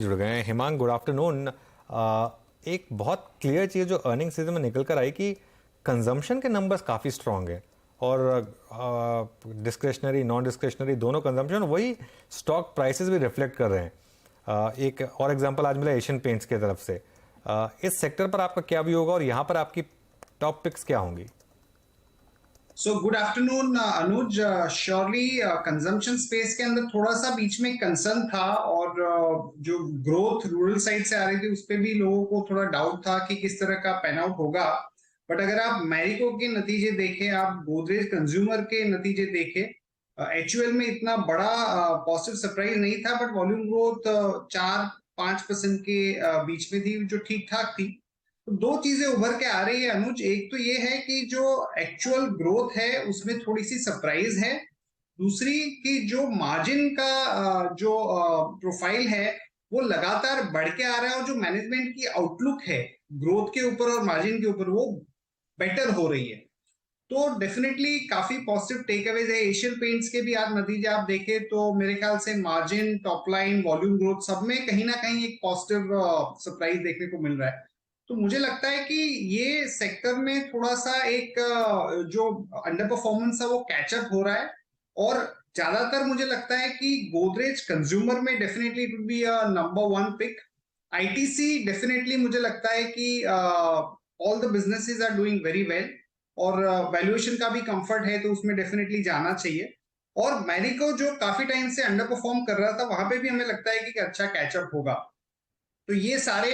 जुड़ गए हैं। Himang, good afternoon. एक बहुत क्लियर चीज़ जो अर्निंग सीजन में निकल कर आई कि कंजम्पशन के नंबर्स काफ़ी स्ट्रांग है और डिस्क्रिशनरी नॉन डिस्क्रिशनरी दोनों कंजम्पशन, वही स्टॉक प्राइसेस भी रिफ्लेक्ट कर रहे हैं। एक और एग्जांपल आज मिला एशियन पेंट्स की तरफ से। इस सेक्टर पर आपका क्या व्यू होगा और यहाँ पर आपकी टॉप पिक्स क्या होंगी? सो गुड आफ्टरनून अनुज। श्योरली कंजम्पशन स्पेस के अंदर थोड़ा सा बीच में कंसर्न था और जो ग्रोथ रूरल साइड से आ रही थी उस पे भी लोगों को थोड़ा डाउट था कि किस तरह का पैन आउट होगा। बट अगर आप मैरिको के नतीजे देखें, आप गोदरेज कंज्यूमर के नतीजे देखें, एचयूएल में इतना बड़ा पॉजिटिव सरप्राइज नहीं था, बट वॉल्यूम ग्रोथ 4-5% के बीच में थी, जो ठीक ठाक थी। तो दो चीजें उभर के आ रही है अनुज। एक तो ये है कि जो एक्चुअल ग्रोथ है उसमें थोड़ी सी सरप्राइज है। दूसरी कि जो मार्जिन का जो प्रोफाइल है वो लगातार बढ़ के आ रहा है, और जो मैनेजमेंट की आउटलुक है ग्रोथ के ऊपर और मार्जिन के ऊपर वो बेटर हो रही है। तो डेफिनेटली काफी पॉजिटिव टेक अवेज है। एशियन पेंट्स के भी आज नतीजे आप देखें तो मेरे ख्याल से margin, top line, volume growth सब में कहीं ना कहीं एक पॉजिटिव सरप्राइज देखने को मिल रहा है। तो मुझे लगता है कि ये सेक्टर में थोड़ा सा एक जो अंडर परफॉर्मेंस है वो कैचअप हो रहा है। और ज्यादातर मुझे लगता है कि गोदरेज कंज्यूमर में definitely it will be a number one pick. ITC definitely मुझे लगता है कि all the businesses are doing very well और वैल्यूएशन का भी कंफर्ट है, तो उसमें डेफिनेटली जाना चाहिए। और मैरिको जो काफी टाइम से अंडर परफॉर्म कर रहा था वहां पे भी हमें लगता है कि अच्छा कैचअप होगा। तो ये सारे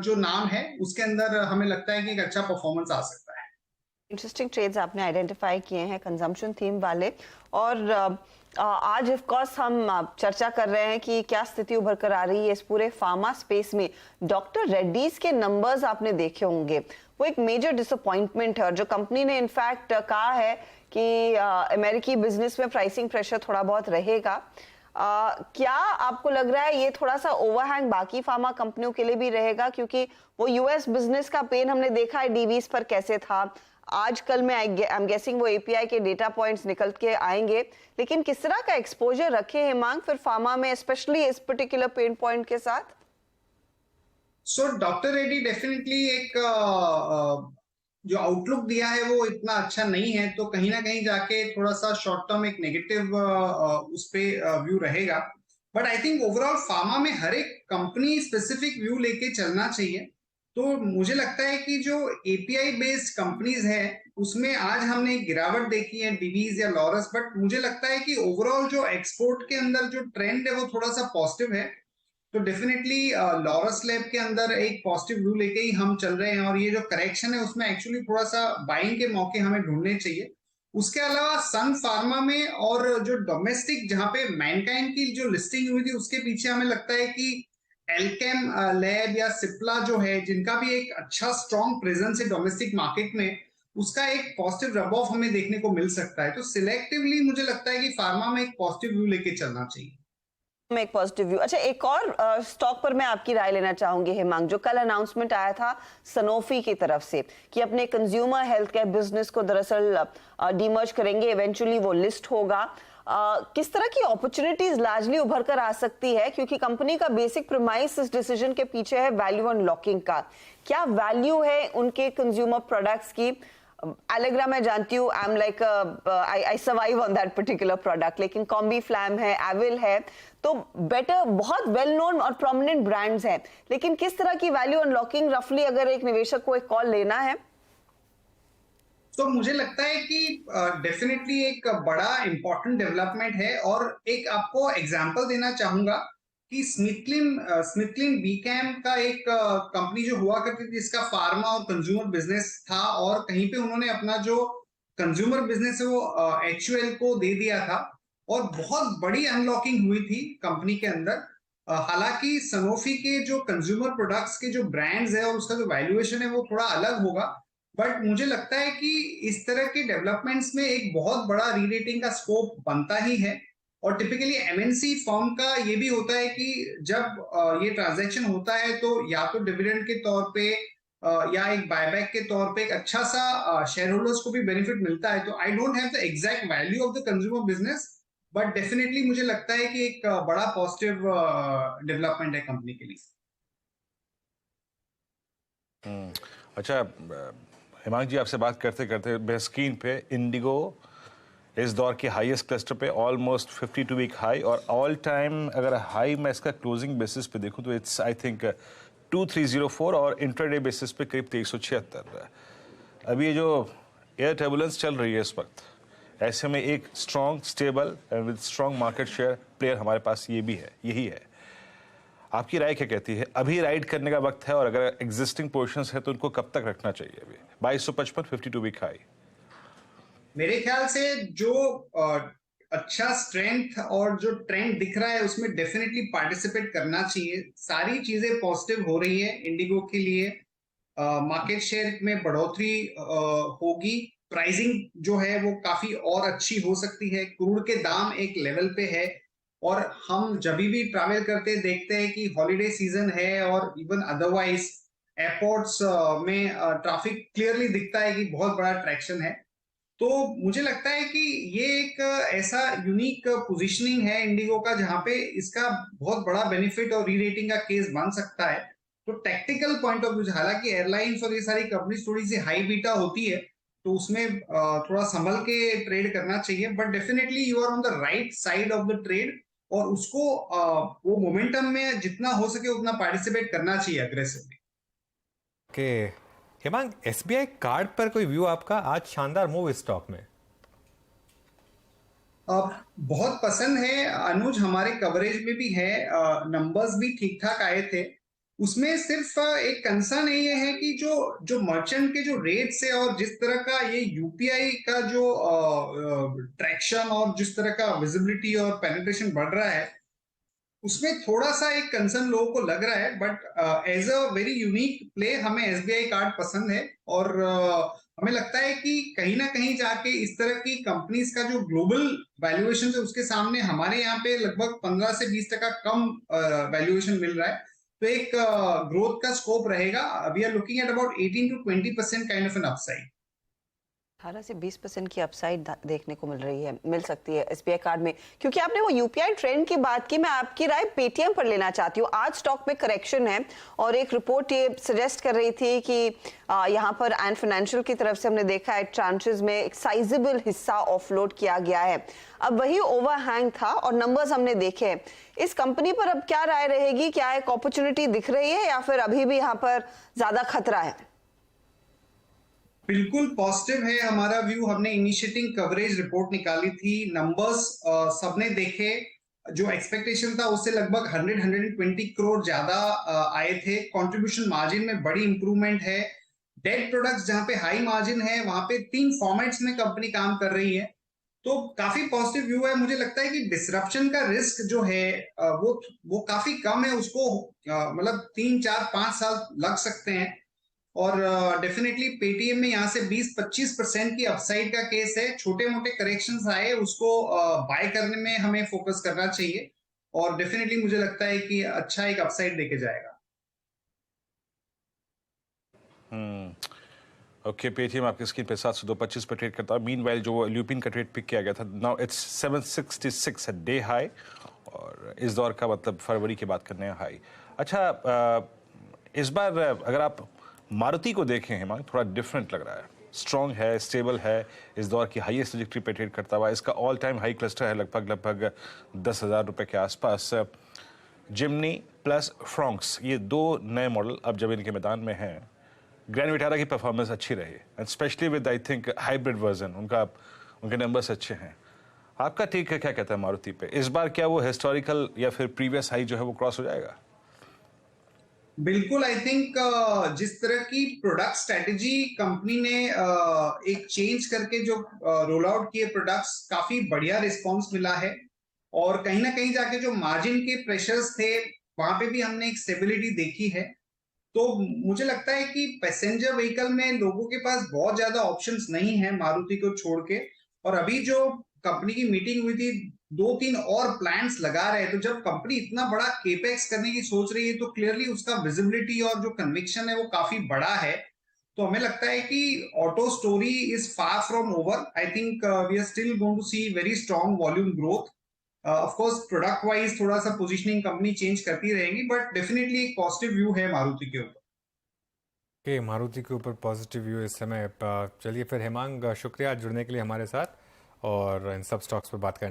जो नाम है उसके अंदर हमें लगता है कि एक अच्छा परफॉर्मेंस आ सकता है। इंटरेस्टिंग ट्रेड्स आपने आइडेंटिफाई किए हैं कंजम्पशन थीम वाले। और आज ऑफ कोर्स हम चर्चा कर रहे हैं कि क्या स्थिति उभर कर आ रही है इस पूरे फार्मा स्पेस में। डॉक्टर रेड्डीज के नंबर्स आपने देखे होंगे, वो एक मेजर डिसअपॉइंटमेंट है। और जो कंपनी ने इनफैक्ट कहा है कि अमेरिकी बिजनेस में प्राइसिंग प्रेशर थोड़ा बहुत रहेगा। क्या आपको लग रहा है ये थोड़ा सा ओवरहैंग बाकी फार्मा कंपनियों के लिए भी रहेगा, क्योंकि वो यूएस बिजनेस का पेन हमने देखा है डीवीज पर कैसे था। आजकल में आई एम गेसिंग वो एपीआई के डेटा पॉइंट्स निकल के आएंगे, लेकिन किस तरह का एक्सपोजर रखे हिमांग फिर फार्मा में, स्पेशली इस पर्टिकुलर पेन पॉइंट के साथ? सो डॉक्टर रेड्डी डेफिनेटली एक जो आउटलुक दिया है वो इतना अच्छा नहीं है, तो कहीं ना कहीं जाके थोड़ा सा शॉर्ट टर्म एक नेगेटिव उस पे व्यू रहेगा। But I think overall pharma में हर एक कंपनी स्पेसिफिक व्यू लेके चलना चाहिए। तो मुझे लगता है कि जो एपीआई बेस्ड कंपनीज है उसमें आज हमने एक गिरावट देखी है, डिवीज या लॉरस, बट मुझे लगता है कि ओवरऑल जो एक्सपोर्ट के अंदर जो ट्रेंड है वो थोड़ा सा पॉजिटिव है। तो डेफिनेटली लॉरस लैब के अंदर एक पॉजिटिव व्यू लेके ही हम चल रहे हैं, और ये जो करेक्शन है उसमें एक्चुअली थोड़ा सा बाइंग के मौके हमें ढूंढने चाहिए। उसके अलावा सन फार्मा में और जो डोमेस्टिक जहां पे मैनकाइंड की जो लिस्टिंग हुई थी उसके पीछे हमें लगता है कि एल्केम लैब या सिप्ला जो है जिनका भी एक अच्छा स्ट्रॉन्ग प्रेजेंस है डोमेस्टिक मार्केट में, उसका एक पॉजिटिव रब ऑफ हमें देखने को मिल सकता है। तो सिलेक्टिवली मुझे लगता है कि फार्मा में एक पॉजिटिव व्यू लेके चलना चाहिए। में एक पॉजिटिव व्यू। अच्छा, एक और स्टॉक पर मैं आपकी राय लेना चाहूंगी हिमांग। जो कल अनाउंसमेंट आया था सनोफी की तरफ से कि अपने कंज्यूमर हेल्थ केयर बिजनेस को दरअसल डीमर्ज करेंगे, इवेंचुअली वो लिस्ट होगा। किस तरह की अपॉर्चुनिटीज लार्जली उभर कर आ सकती है, क्योंकि कंपनी का बेसिक प्रीमाइस इस डिसीजन के पीछे है वैल्यू अनलॉकिंग का। क्या वैल्यू है उनके कंज्यूमर प्रोडक्ट्स की? एलेग्रा मैं जानती हूँ, I am like I survive on that particular product, लेकिन कॉम्बी फ्लैम है, एविल है, तो बेटर बहुत वेल नोन और प्रोमिनेंट ब्रांड्स हैं। लेकिन किस तरह की वैल्यू अनलॉकिंग रफली अगर एक निवेशक को एक कॉल लेना है? तो मुझे लगता है कि डेफिनेटली एक बड़ा इंपॉर्टेंट डेवलपमेंट है। और एक आपको एग्जांपल देना चाहूंगा कि स्मिथलिन बीकैम का एक कंपनी जो हुआ करती थी जिसका फार्मा और कंज्यूमर बिजनेस था, और कहीं पे उन्होंने अपना जो कंज्यूमर बिजनेस है वो एचयूएल को दे दिया था, और बहुत बड़ी अनलॉकिंग हुई थी कंपनी के अंदर। हालांकि सनोफी के जो कंज्यूमर प्रोडक्ट्स के जो ब्रांड्स है और उसका जो वैल्यूएशन है वो थोड़ा अलग होगा, बट मुझे लगता है कि इस तरह के डेवलपमेंट्स में एक बहुत बड़ा रीरेटिंग का स्कोप बनता ही है। और टिपिकली एमएनसी फर्म का ये भी होता है कि जब ये ट्रांजैक्शन होता है तो या तो डिविडेंड के तौर पे या एक बायबैक के तौर पे एक अच्छा सा शेयर होल्डर्स को भी बेनिफिट मिलता है। तो I don't have the exact value of the consumer business, but definitely मुझे लगता है कि एक बड़ा पॉजिटिव डेवलपमेंट है कंपनी के लिए। अच्छा, हिमांक जी आपसे बात करते करते मैं स्क्रीन पे इंडिगो इस दौर के हाईएस्ट क्लस्टर पे ऑलमोस्ट 52 वीक हाई, और ऑल टाइम अगर हाई मैं इसका क्लोजिंग बेसिस पे देखूं तो इट्स आई थिंक 2304 और इंट्राडे बेसिस पे करीब 2376। अभी ये जो एयर टर्बुलेंस चल रही है इस वक्त, ऐसे में एक strong stable and with strong market share player हमारे पास ये भी है, यही है। आपकी राय क्या कहती है? अभी राइड करने का वक्त है, और अगर एग्जिस्टिंग पोजीशंस है तो उनको कब तक रखना चाहिए? अभी 2255 52 वीक हाई। मेरे ख्याल से जो अच्छा स्ट्रेंथ और जो ट्रेंड दिख रहा है उसमें डेफिनेटली पार्टिसिपेट करना चाहिए। सारी चीजें पॉजिटिव हो रही है इंडिगो के लिए। मार्केट शेयर में बढ़ोतरी होगी, प्राइसिंग जो है वो काफी और अच्छी हो सकती है, क्रूड के दाम एक लेवल पे है, और हम जब भी ट्रैवल करते देखते हैं कि हॉलिडे सीजन है और इवन अदरवाइज एयरपोर्ट्स में ट्रैफिक क्लियरली दिखता है कि बहुत बड़ा ट्रैक्शन है। तो मुझे लगता है कि ये एक ऐसा यूनिक पोजीशनिंग है इंडिगो का जहां पे इसका बहुत बड़ा बेनिफिट और री-रेटिंग का केस बन सकता है। तो टेक्निकल पॉइंट ऑफ व्यू, हालांकि एयरलाइंस और ये सारी कंपनीज थोड़ी सी हाई बीटा होती है तो उसमें थोड़ा संभल के ट्रेड करना चाहिए, but definitely you are on the right side of the trade, और उसको वो मोमेंटम में जितना हो सके उतना पार्टिसिपेट करना चाहिए अग्रेसिवली। ओके हिमांक, एसबीआई कार्ड पर कोई व्यू आपका? आज शानदार मूव इस स्टॉक में। बहुत पसंद है अनुज, हमारे कवरेज में भी है, नंबर्स भी ठीक ठाक आए थे। उसमें सिर्फ एक कंसर्न ये है कि जो जो मर्चेंट के जो रेट्स है और जिस तरह का ये यूपीआई का जो ट्रैक्शन और जिस तरह का विजिबिलिटी और पेनिट्रेशन बढ़ रहा है, उसमें थोड़ा सा एक कंसर्न लोगों को लग रहा है। But as a very unique play हमें एसबीआई कार्ड पसंद है, और हमें लगता है कि कहीं ना कहीं जाके इस तरह की कंपनीज का जो ग्लोबल वैल्यूएशन है उसके सामने हमारे यहाँ पे लगभग 15 से 20% कम वैल्यूएशन मिल रहा है। तो एक ग्रोथ का स्कोप रहेगा। We are looking at about 18 to 20% kind of an upside. 18 से 20% की अपसाइड देखने को मिल सकती है एसबीआई कार्ड में। क्योंकि आपने वो यूपीआई ट्रेंड की बात की, मैं आपकी राय पेटीएम पर लेना चाहती हूँ। आज स्टॉक में करेक्शन है और एक रिपोर्ट ये सजेस्ट कर रही थी कि यहाँ पर एंड फाइनेंशियल की तरफ से हमने देखा है ट्रांचेस में एक साइजेबल हिस्सा ऑफलोड किया गया है। अब वही ओवरहैंग था और नंबर्स हमने देखे। इस कंपनी पर अब क्या राय रहेगी? क्या एक अपॉर्चुनिटी दिख रही है या फिर अभी भी यहाँ पर ज्यादा खतरा है? बिल्कुल पॉजिटिव है हमारा व्यू। हमने इनिशिएटिंग कवरेज रिपोर्ट निकाली थी, नंबर्स सबने देखे। जो एक्सपेक्टेशन था उससे लगभग 100-120 करोड़ ज्यादा आए थे। कंट्रीब्यूशन मार्जिन में बड़ी इंप्रूवमेंट है। डेट प्रोडक्ट्स जहां पे हाई मार्जिन है वहां पे 3 फॉर्मेट्स में कंपनी काम कर रही है, तो काफी पॉजिटिव व्यू है। मुझे लगता है कि डिसरप्शन का रिस्क जो है वो काफी कम है। उसको मतलब 3-4-5 साल लग सकते हैं, और डेफिनेटली पेटीएम में यहाँ से 20-25% की अपसाइड का केस है। छोटे मोटे करेक्शंस आए उसको बाय करने में हमें फोकस करना चाहिए, और डेफिनेटली मुझे लगता है कि अच्छा एक अपसाइड देके जाएगा। ओके, पेटीएम आपकी स्क्रीन पे 725 पे ट्रेड करता है। मीनवाइल जो ल्यूपिन का ट्रेड पिक किया गया था, नाउ इट्स 766 है डे हाई, और इस दौर का मतलब फरवरी की बात करने हैं हाई। अच्छा, इस बार अगर आप मारुति को देखें हिमांक, थोड़ा डिफरेंट लग रहा है। स्ट्रॉन्ग है, स्टेबल है, इस दौर की हाईएस्ट ट्रैजेक्टरी पे ट्रेड करता हुआ। इसका ऑल टाइम हाई क्लस्टर है लगभग 10,000 रुपये के आसपास। जिमनी प्लस फ्रॉन्क्स, ये 2 नए मॉडल अब जब इनके मैदान में हैं। ग्रैंड विटारा की परफॉर्मेंस अच्छी रही, and specially with I think hybrid version, उनके नंबर्स अच्छे हैं। आपका टेक क्या कहता है मारुति पे? इस बार क्या वो हिस्टोरिकल या फिर प्रीवियस हाई जो है वो क्रॉस हो जाएगा? बिल्कुल, आई थिंक जिस तरह की प्रोडक्ट स्ट्रेटेजी कंपनी ने एक चेंज करके जो रोल आउट किए प्रोडक्ट्स, काफी बढ़िया रिस्पांस मिला है, और कहीं ना कहीं जाके जो मार्जिन के प्रेशर्स थे वहां पे भी हमने एक स्टेबिलिटी देखी है। तो मुझे लगता है कि पैसेंजर व्हीकल में लोगों के पास बहुत ज्यादा ऑप्शंस नहीं है मारुति को छोड़ के, और अभी जो कंपनी की मीटिंग हुई थी 2-3 और प्लान्स लगा रहे हैं। तो जब कंपनी इतना बड़ा केपेक्स करने की सोच रही है तो क्लियरली उसका विजिबिलिटी और जो कन्विक्शन है वो काफी बड़ा है। तो हमें लगता है कि auto story is far from over. I think we are still going to see very strong volume growth, of course product wise थोड़ा सा पोजीशनिंग कंपनी चेंज करती रहेगी, बट डेफिनेटली एक पॉजिटिव व्यू है मारुति के ऊपर। कि मारुति के ऊपर पॉजिटिव व्यू इस समय। चलिए फिर हेमांग, शुक्रिया जुड़ने के लिए हमारे साथ और इन सब स्टॉक्स पर बात करने